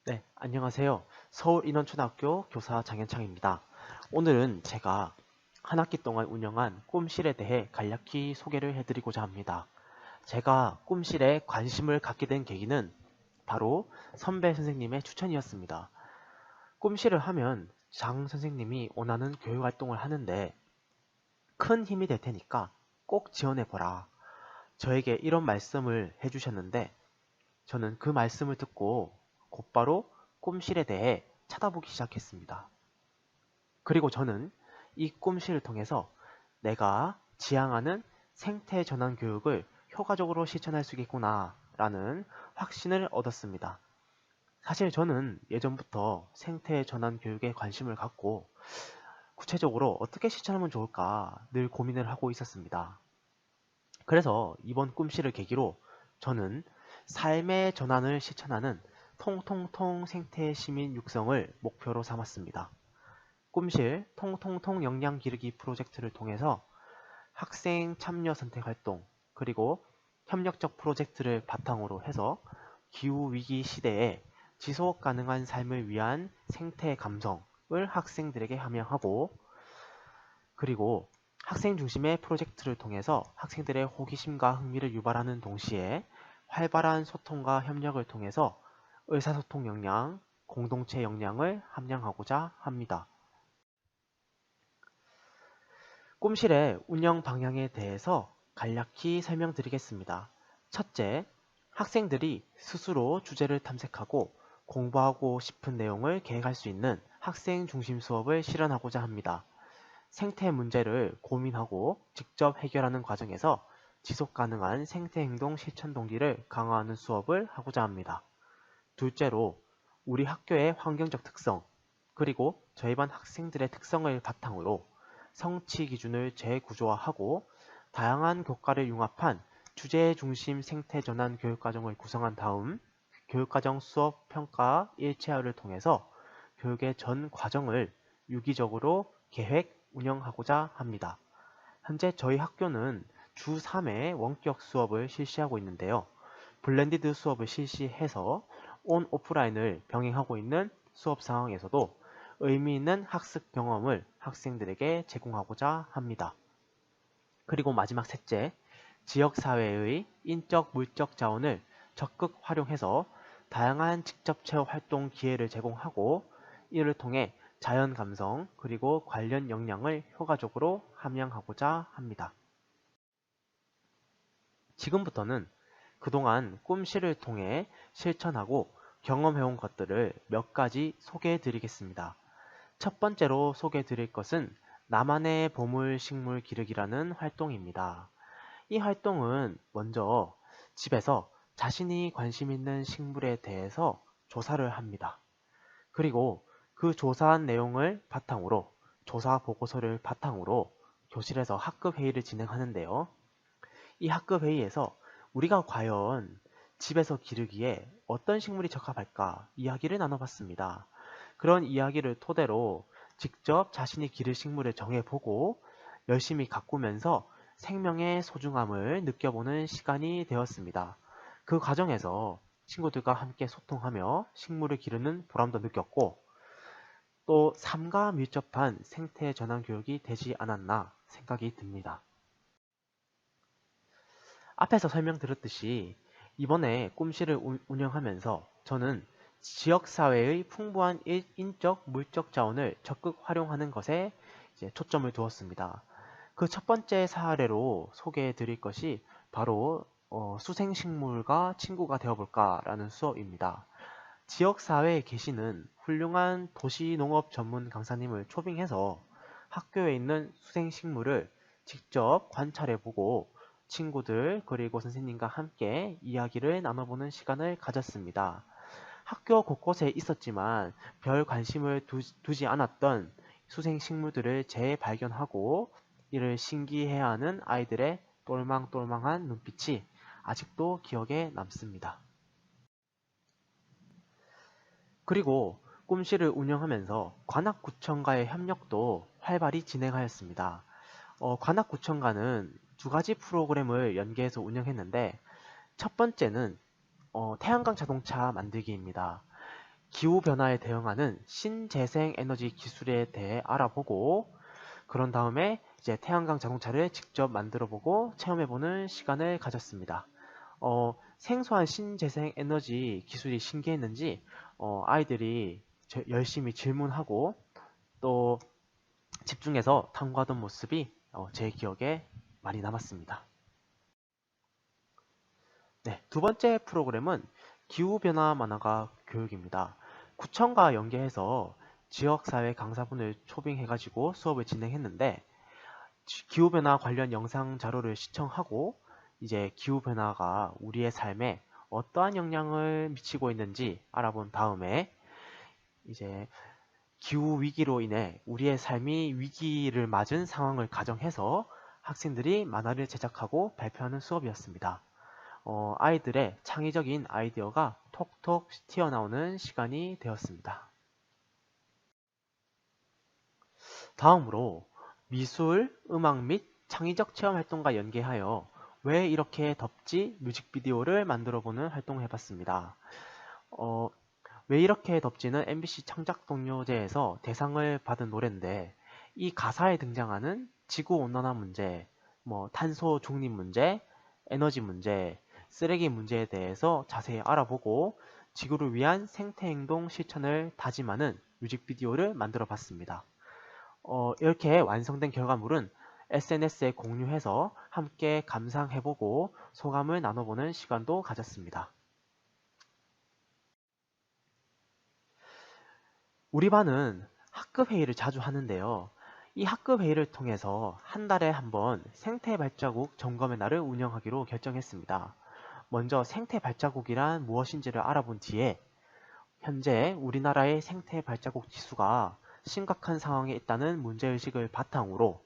네, 안녕하세요. 서울인원초등학교 교사 장현창입니다. 오늘은 제가 한 학기 동안 운영한 꿈실에 대해 간략히 소개를 해드리고자 합니다. 제가 꿈실에 관심을 갖게 된 계기는 바로 선배 선생님의 추천이었습니다. 꿈실을 하면 장 선생님이 원하는 교육활동을 하는데 큰 힘이 될 테니까 꼭 지원해보라. 저에게 이런 말씀을 해주셨는데 저는 그 말씀을 듣고 곧바로 꿈실에 대해 찾아보기 시작했습니다. 그리고 저는 이 꿈실을 통해서 내가 지향하는 생태 전환 교육을 효과적으로 실천할 수 있겠구나 라는 확신을 얻었습니다. 사실 저는 예전부터 생태 전환 교육에 관심을 갖고 구체적으로 어떻게 실천하면 좋을까 늘 고민을 하고 있었습니다. 그래서 이번 꿈실을 계기로 저는 삶의 전환을 실천하는 통통통 생태 시민 육성을 목표로 삼았습니다. 꿈실 통통통 역량 기르기 프로젝트를 통해서 학생 참여 선택 활동 그리고 협력적 프로젝트를 바탕으로 해서 기후위기 시대에 지속 가능한 삶을 위한 생태 감성을 학생들에게 함양하고 그리고 학생 중심의 프로젝트를 통해서 학생들의 호기심과 흥미를 유발하는 동시에 활발한 소통과 협력을 통해서 의사소통 역량, 공동체 역량을 함양하고자 합니다. 꿈실의 운영 방향에 대해서 간략히 설명드리겠습니다. 첫째, 학생들이 스스로 주제를 탐색하고 공부하고 싶은 내용을 계획할 수 있는 학생 중심 수업을 실현하고자 합니다. 생태 문제를 고민하고 직접 해결하는 과정에서 지속 가능한 생태 행동 실천 동기를 강화하는 수업을 하고자 합니다. 둘째로, 우리 학교의 환경적 특성, 그리고 저희 반 학생들의 특성을 바탕으로 성취 기준을 재구조화하고 다양한 교과를 융합한 주제 중심 생태 전환 교육과정을 구성한 다음 교육과정 수업 평가 일체화를 통해서 교육의 전 과정을 유기적으로 계획, 운영하고자 합니다. 현재 저희 학교는 주 3회 원격 수업을 실시하고 있는데요. 블렌디드 수업을 실시해서 온 오프라인을 병행하고 있는 수업 상황에서도 의미 있는 학습 경험을 학생들에게 제공하고자 합니다. 그리고 마지막 셋째, 지역사회의 인적, 물적 자원을 적극 활용해서 다양한 직접 체험 활동 기회를 제공하고 이를 통해 자연 감성 그리고 관련 역량을 효과적으로 함양하고자 합니다. 지금부터는 그동안 꿈실을 통해 실천하고 경험해온 것들을 몇 가지 소개해 드리겠습니다. 첫 번째로 소개해 드릴 것은 나만의 보물 식물 기르기라는 활동입니다. 이 활동은 먼저 집에서 자신이 관심 있는 식물에 대해서 조사를 합니다. 그리고 그 조사한 내용을 바탕으로 조사 보고서를 바탕으로 교실에서 학급 회의를 진행하는데요. 이 학급 회의에서 우리가 과연 집에서 기르기에 어떤 식물이 적합할까 이야기를 나눠봤습니다. 그런 이야기를 토대로 직접 자신이 기를 식물을 정해보고 열심히 가꾸면서 생명의 소중함을 느껴보는 시간이 되었습니다. 그 과정에서 친구들과 함께 소통하며 식물을 기르는 보람도 느꼈고 또 삶과 밀접한 생태 전환 교육이 되지 않았나 생각이 듭니다. 앞에서 설명드렸듯이 이번에 꿈실을 운영하면서 저는 지역사회의 풍부한 인적, 물적 자원을 적극 활용하는 것에 초점을 두었습니다. 그 첫 번째 사례로 소개해 드릴 것이 바로 수생식물과 친구가 되어볼까라는 수업입니다. 지역사회에 계시는 훌륭한 도시농업 전문 강사님을 초빙해서 학교에 있는 수생식물을 직접 관찰해보고 친구들 그리고 선생님과 함께 이야기를 나눠보는 시간을 가졌습니다. 학교 곳곳에 있었지만 별 관심을 두지 않았던 수생식물들을 재발견하고 이를 신기해하는 아이들의 똘망똘망한 눈빛이 아직도 기억에 남습니다. 그리고 꿈실을 운영하면서 관악구청과의 협력도 활발히 진행하였습니다. 관악구청과는 두 가지 프로그램을 연계해서 운영했는데 첫 번째는 태양광 자동차 만들기입니다. 기후변화에 대응하는 신재생 에너지 기술에 대해 알아보고 그런 다음에 이제 태양광 자동차를 직접 만들어보고 체험해보는 시간을 가졌습니다. 생소한 신재생 에너지 기술이 신기했는지 아이들이 열심히 질문하고 또 집중해서 탐구하던 모습이 제 기억에 많이 남았습니다. 네, 두 번째 프로그램은 기후변화 만화가 교육입니다. 구청과 연계해서 지역사회 강사분을 초빙해가지고 수업을 진행했는데 기후변화 관련 영상 자료를 시청하고 이제 기후변화가 우리의 삶에 어떠한 영향을 미치고 있는지 알아본 다음에 이제 기후 위기로 인해 우리의 삶이 위기를 맞은 상황을 가정해서 학생들이 만화를 제작하고 발표하는 수업이었습니다. 아이들의 창의적인 아이디어가 톡톡 튀어나오는 시간이 되었습니다. 다음으로 미술, 음악 및 창의적 체험 활동과 연계하여 왜 이렇게 덥지 뮤직비디오를 만들어보는 활동을 해봤습니다. 왜 이렇게 덥지는 MBC 창작 동료제에서 대상을 받은 노래인데 이 가사에 등장하는 지구온난화 문제, 탄소 중립 문제, 에너지 문제, 쓰레기 문제에 대해서 자세히 알아보고 지구를 위한 생태행동 실천을 다짐하는 뮤직비디오를 만들어 봤습니다. 이렇게 완성된 결과물은 SNS에 공유해서 함께 감상해보고 소감을 나눠보는 시간도 가졌습니다. 우리 반은 학급 회의를 자주 하는데요. 이 학급 회의를 통해서 한 달에 한 번 생태 발자국 점검의 날을 운영하기로 결정했습니다. 먼저 생태 발자국이란 무엇인지를 알아본 뒤에 현재 우리나라의 생태 발자국 지수가 심각한 상황에 있다는 문제의식을 바탕으로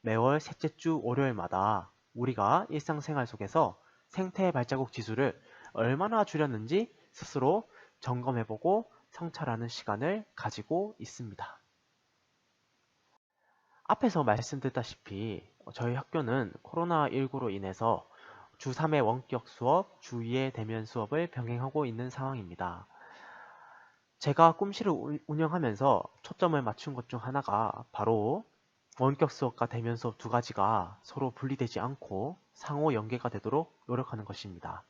매월 셋째 주 월요일마다 우리가 일상생활 속에서 생태 발자국 지수를 얼마나 줄였는지 스스로 점검해보고 성찰하는 시간을 가지고 있습니다. 앞에서 말씀드렸다시피 저희 학교는 코로나19로 인해서 주 3회 원격 수업, 주 2회 대면 수업을 병행하고 있는 상황입니다. 제가 꿈실을 운영하면서 초점을 맞춘 것 중 하나가 바로 원격 수업과 대면 수업 두 가지가 서로 분리되지 않고 상호 연계가 되도록 노력하는 것입니다.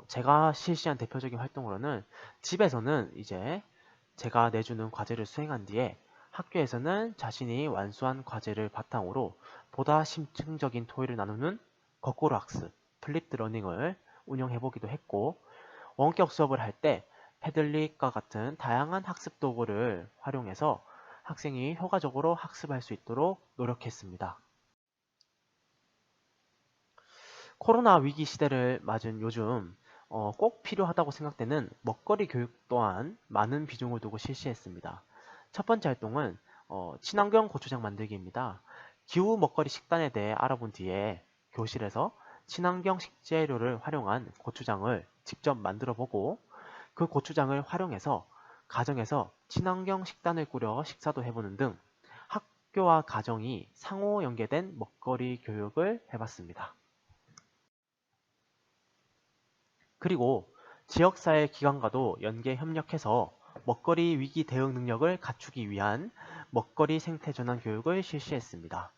제가 실시한 대표적인 활동으로는 집에서는 이제 제가 내주는 과제를 수행한 뒤에 학교에서는 자신이 완수한 과제를 바탕으로 보다 심층적인 토의를 나누는 거꾸로 학습, 플립드 러닝을 운영해보기도 했고 원격 수업을 할 때 패들릿과 같은 다양한 학습 도구를 활용해서 학생이 효과적으로 학습할 수 있도록 노력했습니다. 코로나 위기 시대를 맞은 요즘 꼭 필요하다고 생각되는 먹거리 교육 또한 많은 비중을 두고 실시했습니다. 첫 번째 활동은 친환경 고추장 만들기입니다. 기후 먹거리 식단에 대해 알아본 뒤에 교실에서 친환경 식재료를 활용한 고추장을 직접 만들어 보고 그 고추장을 활용해서 가정에서 친환경 식단을 꾸려 식사도 해보는 등 학교와 가정이 상호 연계된 먹거리 교육을 해봤습니다. 그리고 지역사회 기관과도 연계 협력해서 먹거리 위기 대응 능력을 갖추기 위한 먹거리 생태 전환 교육을 실시했습니다.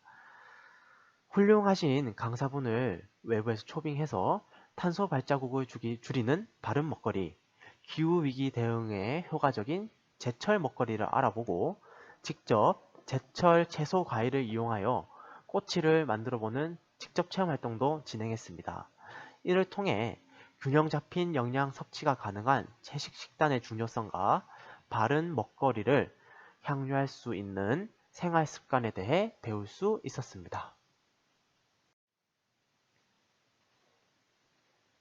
훌륭하신 강사분을 외부에서 초빙해서 탄소 발자국을 줄이는 바른 먹거리, 기후위기 대응에 효과적인 제철 먹거리를 알아보고 직접 제철 채소 과일을 이용하여 꼬치를 만들어보는 직접 체험 활동도 진행했습니다. 이를 통해 균형 잡힌 영양 섭취가 가능한 채식 식단의 중요성과 바른 먹거리를 향유할 수 있는 생활 습관에 대해 배울 수 있었습니다.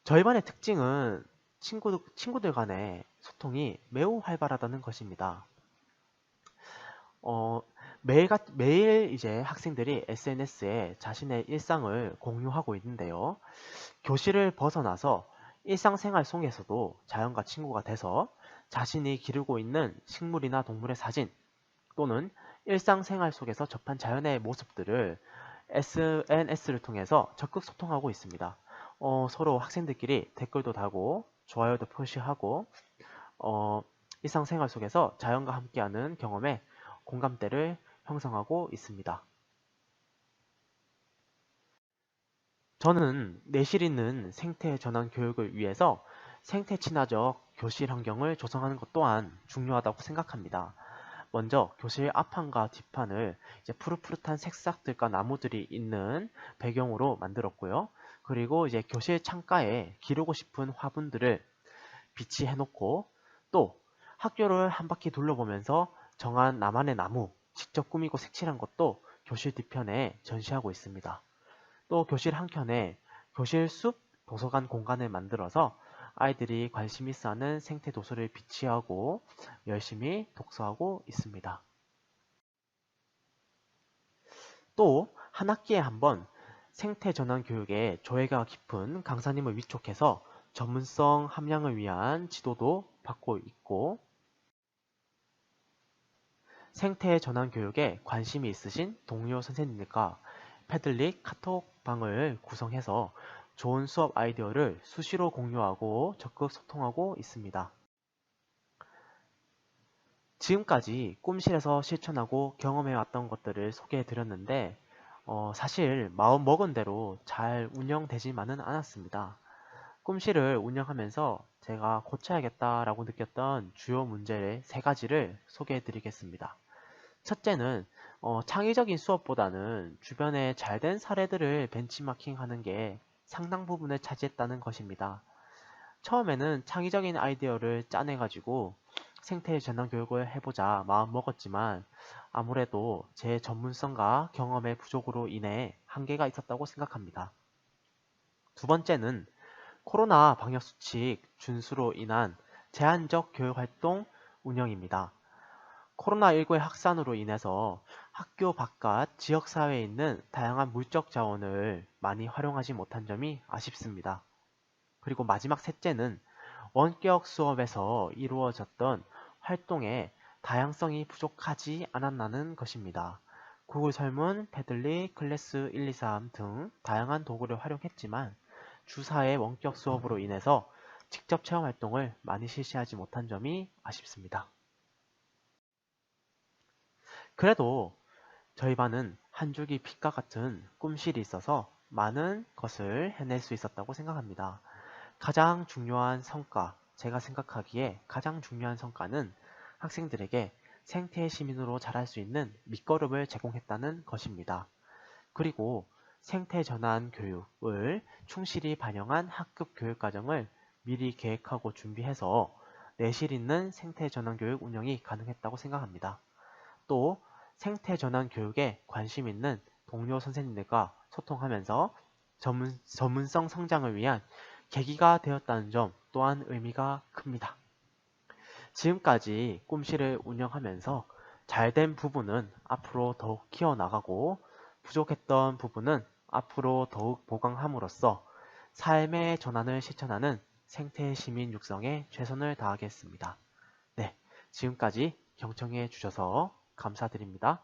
저희 반의 특징은 친구들 간의 소통이 매우 활발하다는 것입니다. 매일 이제 학생들이 SNS에 자신의 일상을 공유하고 있는데요. 교실을 벗어나서 일상생활 속에서도 자연과 친구가 돼서 자신이 기르고 있는 식물이나 동물의 사진 또는 일상생활 속에서 접한 자연의 모습들을 SNS를 통해서 적극 소통하고 있습니다. 서로 학생들끼리 댓글도 달고 좋아요도 표시하고 일상생활 속에서 자연과 함께하는 경험에 공감대를 형성하고 있습니다. 저는 내실 있는 생태 전환 교육을 위해서 생태 친화적 교실 환경을 조성하는 것 또한 중요하다고 생각합니다. 먼저 교실 앞판과 뒷판을 이제 푸릇푸릇한 색상들과 나무들이 있는 배경으로 만들었고요. 그리고 이제 교실 창가에 기르고 싶은 화분들을 비치해 놓고 또 학교를 한 바퀴 둘러보면서 정한 나만의 나무 직접 꾸미고 색칠한 것도 교실 뒤편에 전시하고 있습니다. 또 교실 한켠에 교실 숲 도서관 공간을 만들어서 아이들이 관심 있어 하는 생태 도서를 비치하고 열심히 독서하고 있습니다. 또 한 학기에 한 번 생태 전환 교육에 조예가 깊은 강사님을 위촉해서 전문성 함량을 위한 지도도 받고 있고 생태 전환 교육에 관심이 있으신 동료 선생님들과 패들릭 카톡방을 구성해서 좋은 수업 아이디어를 수시로 공유하고 적극 소통하고 있습니다. 지금까지 꿈실에서 실천하고 경험해왔던 것들을 소개해드렸는데 사실 마음 먹은 대로 잘 운영되지만은 않았습니다. 꿈실을 운영하면서 제가 고쳐야겠다라고 느꼈던 주요 문제 3가지를 소개해드리겠습니다. 첫째는 창의적인 수업보다는 주변에 잘된 사례들을 벤치마킹하는 게 상당 부분을 차지했다는 것입니다. 처음에는 창의적인 아이디어를 짜내가지고 생태 전환 교육을 해보자 마음먹었지만 아무래도 제 전문성과 경험의 부족으로 인해 한계가 있었다고 생각합니다. 두 번째는 코로나 방역수칙 준수로 인한 제한적 교육활동 운영입니다. 코로나19의 확산으로 인해서 학교 바깥 지역사회에 있는 다양한 물적 자원을 많이 활용하지 못한 점이 아쉽습니다. 그리고 마지막 셋째는 원격 수업에서 이루어졌던 활동의 다양성이 부족하지 않았나는 것입니다. 구글 설문, 패들리, 클래스 123 등 다양한 도구를 활용했지만 주사의 원격 수업으로 인해서 직접 체험 활동을 많이 실시하지 못한 점이 아쉽습니다. 그래도 저희 반은 한 줄기 빛과 같은 꿈실이 있어서 많은 것을 해낼 수 있었다고 생각합니다. 가장 중요한 성과, 제가 생각하기에 가장 중요한 성과는 학생들에게 생태 시민으로 자랄 수 있는 밑거름을 제공했다는 것입니다. 그리고 생태 전환 교육을 충실히 반영한 학급 교육과정을 미리 계획하고 준비해서 내실 있는 생태 전환 교육 운영이 가능했다고 생각합니다. 또 생태 전환 교육에 관심 있는 동료 선생님들과 소통하면서 전문성 성장을 위한 계기가 되었다는 점 또한 의미가 큽니다. 지금까지 꿈실을 운영하면서 잘된 부분은 앞으로 더욱 키워나가고 부족했던 부분은 앞으로 더욱 보강함으로써 삶의 전환을 실천하는 생태 시민 육성에 최선을 다하겠습니다. 네, 지금까지 경청해 주셔서 감사드립니다.